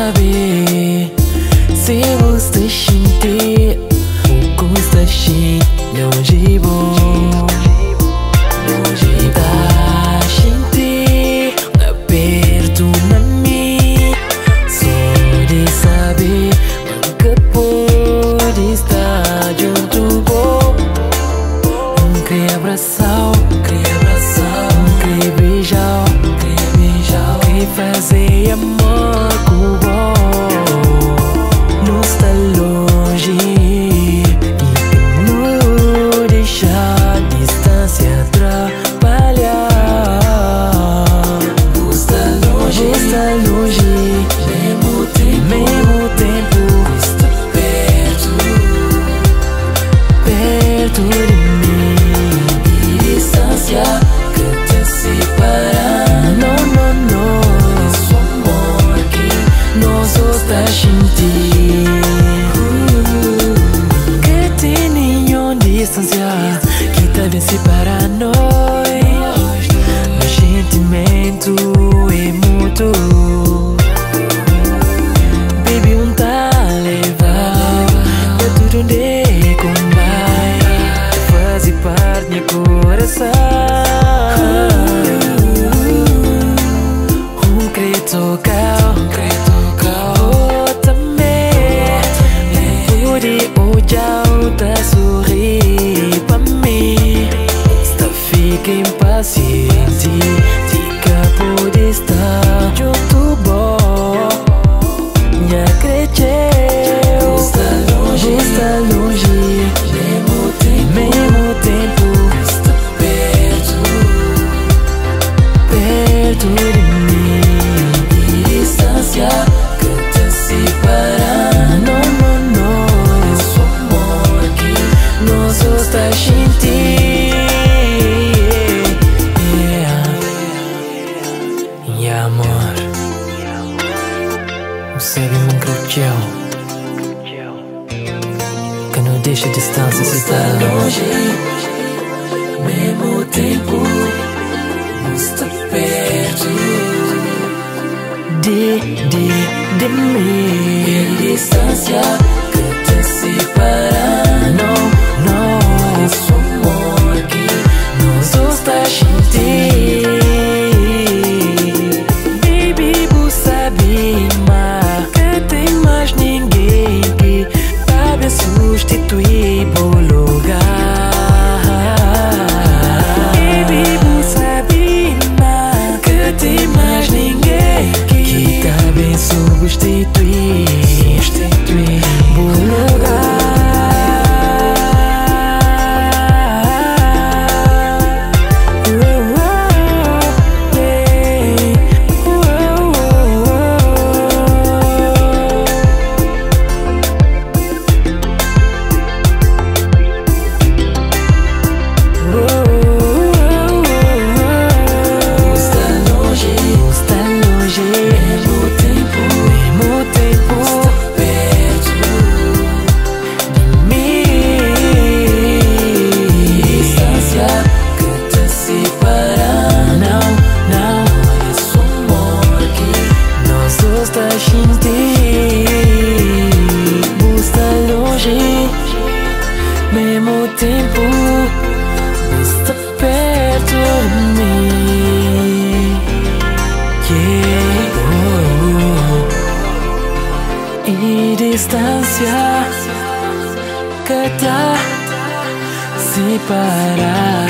saber se você sentir o que está longe bom. Tá sentir aperto na mim, só de saber que pode estar junto bom. Queria abraçar, queria beijar, queria fazer amor com bom. Não está longe e não deixa a distância atrapalhar. Está longe, mesmo tempo está perto de mim. E distância que te separa, não. Esse amor que nós está sentir. Que tem nenhuma distância que tá separa nós. Meu sentimento é mútuo. Baby, tá levar pra tudo de combate, faz parte do coração. Queria tocar, também pude olhar, tá sorrir pra mim. Está fica impaciente, diga pode estar junto bom. Me acredito, está longe, mesmo tempo está perto de mim. E distância que te separa, não. Esse amor que nós está sentir. E amor, você é um crucial que não deixa a distância separar. Está longe, mesmo tempo está perto de mim. E distância que te separa, não. Esse amor que nós está sentir. Baby, você sabe mais que tem mais ninguém que sabe substituir por lugar. Baby, você sabe mais que tem mais ninguém que sabe substituir por lugar. Mesmo tempo está perto de mim. E distância que tá separar.